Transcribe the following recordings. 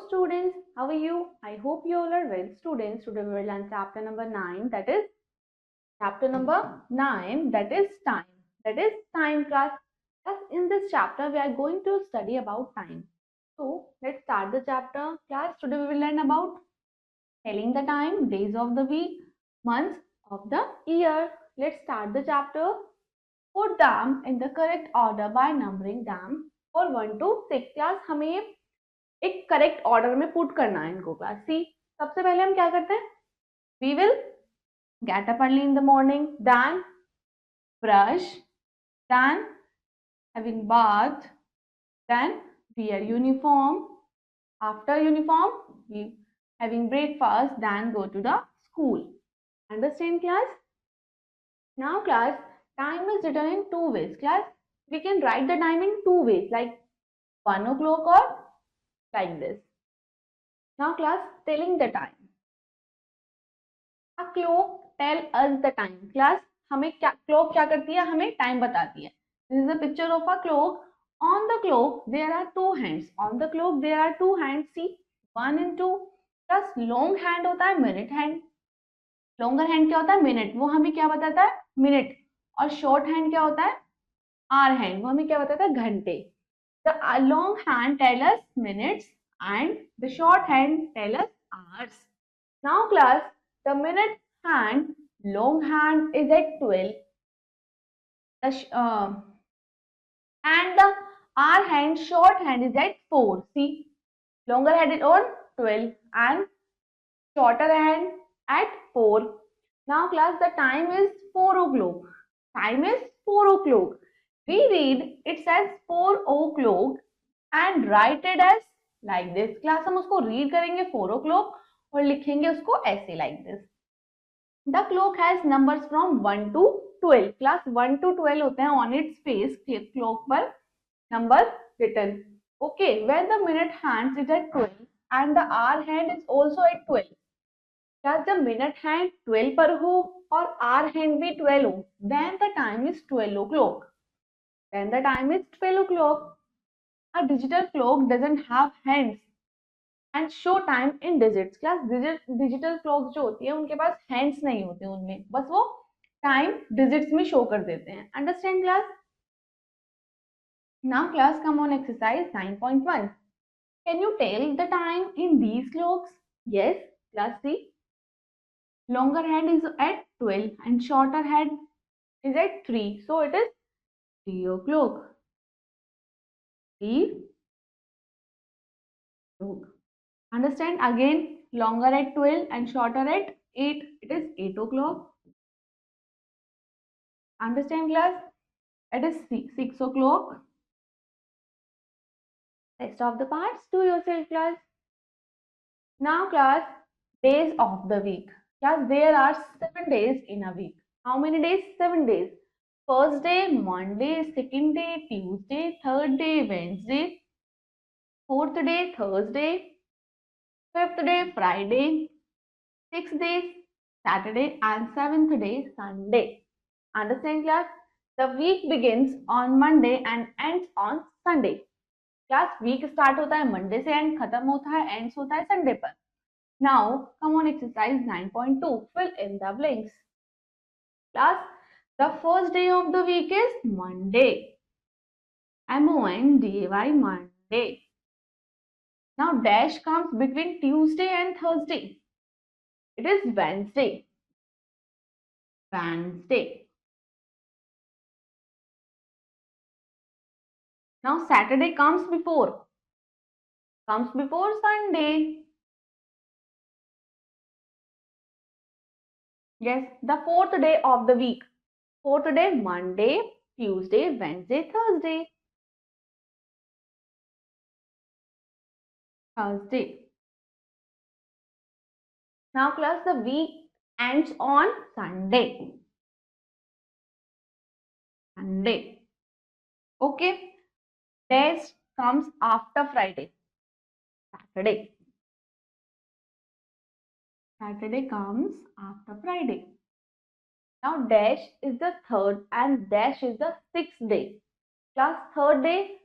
students, how are you? I hope you all are well students. Today we will learn chapter number 9, that is time. That is time class. Class, in this chapter we are going to study about time. So let's start the chapter. Class, today we will learn about telling the time, days of the week, months of the year. Let's start the chapter. Put them in the correct order by numbering them for 1 to 6. Class हमें एक correct order में put करना है इनको class C. सबसे पहले हम क्या करते हैं? We will get up early in the morning, then brush, then having bath, then wear uniform. After uniform, we having breakfast, then go to the school. Understand class? Now class, time is written in two ways. Class, we can write the time in two ways, like 1 o'clock or like this. Now class, telling the time. A clock tell us the time. Class, हमें क्या clock क्या करती है? हमें time बताती है. This is a picture of a clock. On the clock there are two hands. On the clock there are two hands. See, 1 and 2. Plus long hand होता है minute hand. Longer hand क्या होता है? Minute. वो हमें क्या बताता है? Minute. और short hand क्या होता है? hour hand. वो हमें क्या बताता है? घंटे. The long hand tell us minutes and the short hand tell us hours. Now class, the minute hand, long hand is at 12. And the hour hand, short hand is at 4. See, longer hand is on 12 and shorter hand at 4. Now class, the time is 4 o'clock. Time is 4 o'clock. We read it says 4 o'clock and write it as like this. Class, हम उसको read करेंगे 4 o'clock और लिखेंगे उसको ऐसे like this. The clock has numbers from 1 to 12. Class, 1 to 12 होते हैं on its face clock पर number written. Okay, where the minute hand is at 12 and the hour hand is also at 12. Class, जब minute hand 12 पर हो और hour hand भी 12 हो, then the time is 12 o'clock. Then the time is 12 o'clock. A digital clock doesn't have hands and show time in digits. Class, digital clocks जो होती है उनके पास hands नहीं होते उनमें, बस वो time digits में show कर देते हैं. Understand class? Now class, come on exercise 9.1. Can you tell the time in these clocks? Yes, class, see. Longer hand is at 12 and shorter hand is at 3. So it is 3 o'clock. 3 o'clock. Understand? Again, longer at 12 and shorter at 8. It is 8 o'clock. Understand class? It is 6 o'clock. Rest of the parts do yourself class. Now class, days of the week. Class, there are 7 days in a week. How many days? 7 days. First day, Monday. Second day, Tuesday. Third day, Wednesday. Fourth day, Thursday. Fifth day, Friday. Sixth day, Saturday. And seventh day, Sunday. Understand class? The week begins on Monday and ends on Sunday. Class, week start होता है Monday से and खत्म होता है ends होता है Sunday पर. Now come on exercise 9.2. Fill in the blanks. Class, the first day of the week is Monday. M-O-N-D-A-Y, Monday. Now dash comes between Tuesday and Thursday. It is Wednesday. Wednesday. Now Saturday comes before Sunday. Yes, the fourth day of the week. Fourth day, Monday, Tuesday, Wednesday, Thursday. Thursday. Now class, the week ends on Sunday. Sunday. Okay. Days comes after Friday. Saturday. Saturday comes after Friday. Now dash is the third and dash is the sixth day. Class, third day,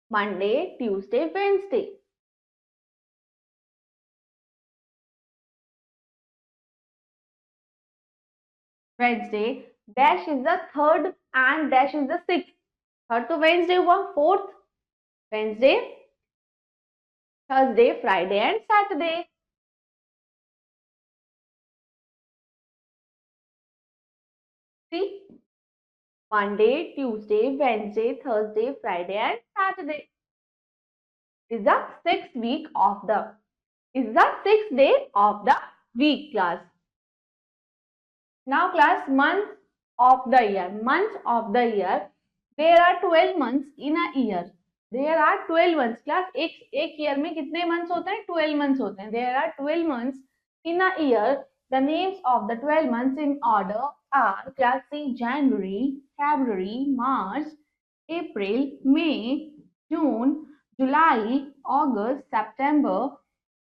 Monday, Tuesday, Wednesday. Wednesday, dash is the third and dash is the sixth. Third to Wednesday हुआ, fourth Wednesday, Thursday, Friday and Saturday. See, Monday, Tuesday, Wednesday, Thursday, Friday and Saturday is the sixth week of the is the sixth day of the week, class. Now class, month of the year. Months of the year. There are 12 months in a year. There are 12 months. Class, एक year में कितने months होते हैं? 12 months होते हैं. There are 12 months in a year. The names of the 12 months in order are, class C, January, February, March, April, May, June, July, August, September,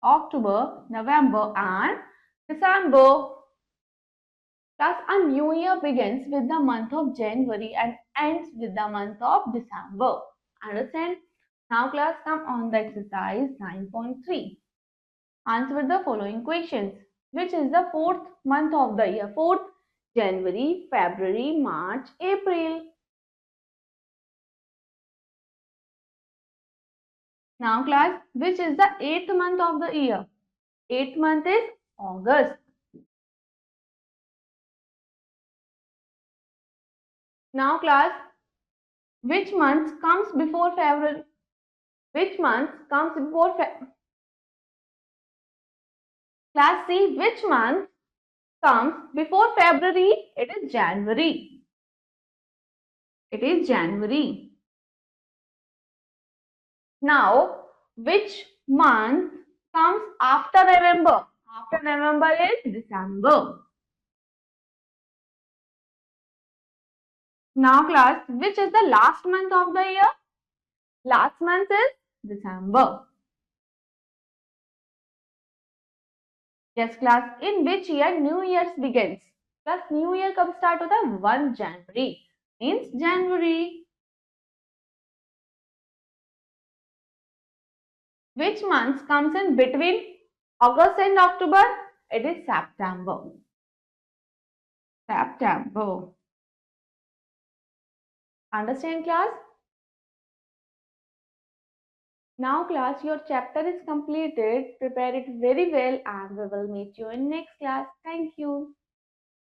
October, November and December. Thus, a new year begins with the month of January and ends with the month of December. Understand? Now, class, come on the exercise 9.3. Answer the following questions. Which is the fourth month of the year? Fourth, January, February, March, April. Now, class, which is the eighth month of the year? Eighth month is August. Now, class, which month comes before February? Which month comes before February? Class C, which month comes before February? It is January. It is January. Now, which month comes after November? After November is December. Now, class, which is the last month of the year? Last month is December. Yes, class, in which year New Year's begins? Class, New Year कब start होता है? 1 January. Means January. Which month comes in between August and October? It is September. September. Understand, class? Now, class, your chapter is completed. Prepare it very well and we will meet you in next class. Thank you.